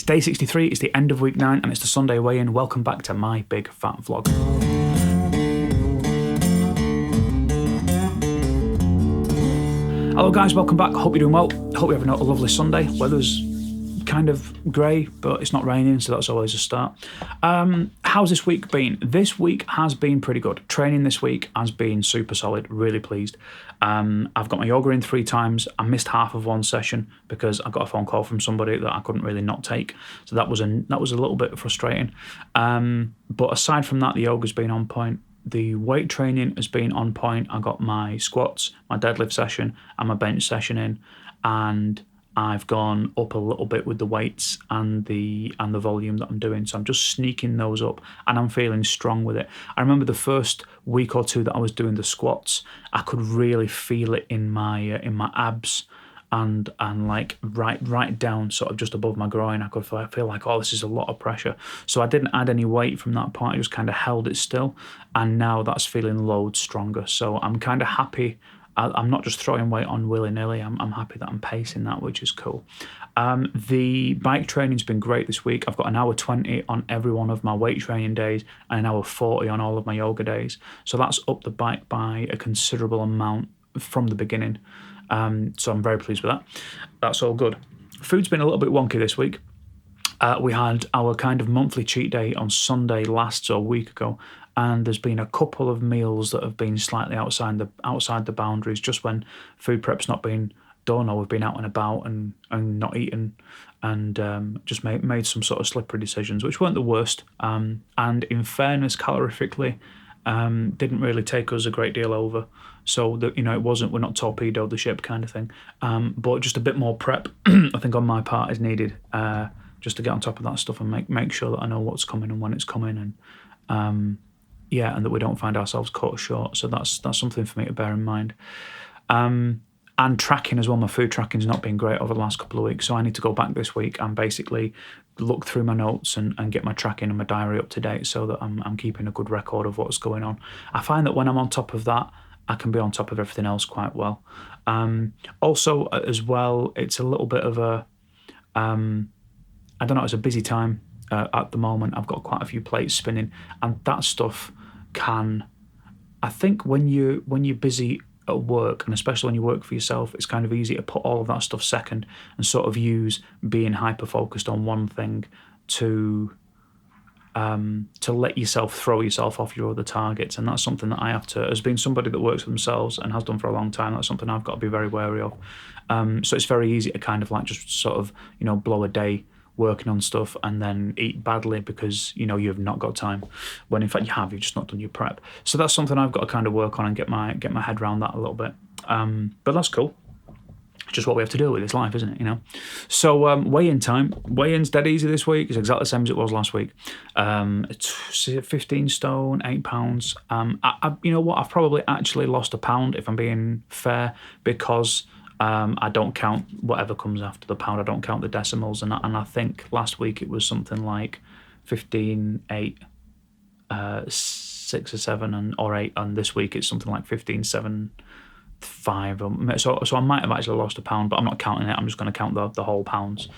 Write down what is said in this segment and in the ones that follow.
day 63, it's the end of week 9, and it's the Sunday weigh-in. Welcome back to my big fat vlog. Hello guys, welcome back. Hope you're doing well. Hope you're having a lovely Sunday. Weather's kind of grey, but it's not raining, so that's always a start. How's this week been? This week has been pretty good. Training this week has been super solid, really pleased. I've got my yoga in 3 times. I missed half of one session because I got a phone call from somebody that I couldn't really not take, so that was a little bit frustrating. But aside from that, the yoga's been on point. The weight training has been on point. I got my squats, my deadlift session, and my bench session in, and I've gone up a little bit with the weights and the volume that I'm doing. So I'm just sneaking those up, and I'm feeling strong with it. I remember the first week or two that I was doing the squats, I could really feel it in my abs and like right down, sort of just above my groin. I could feel like, oh, this is a lot of pressure. So I didn't add any weight from that point. I just kind of held it still, and now that's feeling loads stronger. So I'm kind of happy. I'm not just throwing weight on willy-nilly. I'm happy that I'm pacing that, which is cool. The bike training's been great this week. I've got an hour 20 on every one of my weight training days and an hour 40 on all of my yoga days. So that's up the bike by a considerable amount from the beginning. So I'm very pleased with that. That's all good. Food's been a little bit wonky this week. We had our kind of monthly cheat day on Sunday a week ago, and there's been a couple of meals that have been slightly outside the boundaries, just when food prep's not been done, or we've been out and about and not eaten, and just made some sort of slippery decisions, which weren't the worst. And in fairness, calorifically, didn't really take us a great deal over. So that, it wasn't, we're not torpedoed the ship kind of thing. But just a bit more prep, I think, on my part is needed, just to get on top of that stuff and make sure that I know what's coming and when it's coming, and and that we don't find ourselves caught short. So that's something for me to bear in mind. And tracking as well. My food tracking's not been great over the last couple of weeks, so I need to go back this week and basically look through my notes and get my tracking and my diary up to date, so that I'm keeping a good record of what's going on. I find that when I'm on top of that, I can be on top of everything else quite well. Also, as well, it's a little bit of a, I don't know, it's a busy time at the moment. I've got quite a few plates spinning, and that stuff can, I think when you're busy at work, and especially when you work for yourself, it's kind of easy to put all of that stuff second and sort of use being hyper-focused on one thing to let yourself throw yourself off your other targets. And that's something that I have to, as being somebody that works for themselves and has done for a long time, that's something I've got to be very wary of. So it's very easy to kind of like just sort of, blow a day working on stuff and then eat badly because, you've not got time, when in fact you've just not done your prep. So that's something I've got to kind of work on and get my head around that a little bit. But that's cool. It's just what we have to deal with. It's life, isn't it? So weigh-in time. Weigh-in's dead easy this week. It's exactly the same as it was last week. 15 stone, 8 pounds. You know what? I've probably actually lost a pound, if I'm being fair, because I don't count whatever comes after the pound. I don't count the decimals, and I think last week it was something like 15, 8, 6 or 7, or 8, and this week it's something like 15, 7, 5. So I might have actually lost a pound, but I'm not counting it. I'm just going to count the whole pounds,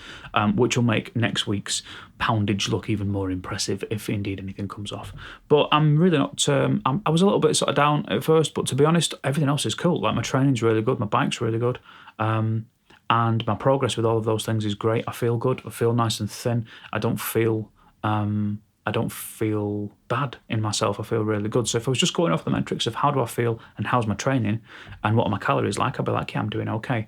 which will make next week's poundage look even more impressive if indeed anything comes off. But I'm really not. I was a little bit sort of down at first, but to be honest, everything else is cool. Like my training's really good, my bike's really good, and my progress with all of those things is great. I feel good. I feel nice and thin. I don't feel bad in myself. I feel really good. So if I was just going off the metrics of how do I feel and how's my training and what are my calories like, I'd be like, yeah, I'm doing okay.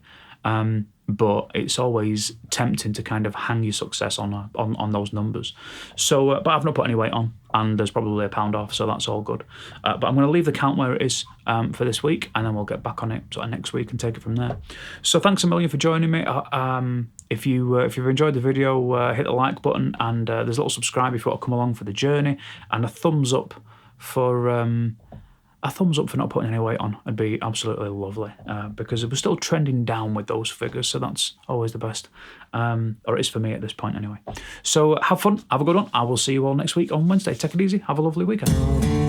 But it's always tempting to kind of hang your success on those numbers. So, but I've not put any weight on, and there's probably a pound off, so that's all good. But I'm going to leave the count where it is for this week, and then we'll get back on it sort of next week and take it from there. So thanks a million for joining me. If you've enjoyed the video, hit the like button, and there's a little subscribe if you want to come along for the journey, and a thumbs up for not putting any weight on. It'd be absolutely lovely, because it was still trending down with those figures, so that's always the best, or it is for me at this point anyway. So have fun, have a good one. I will see you all next week on Wednesday. Take it easy, have a lovely weekend.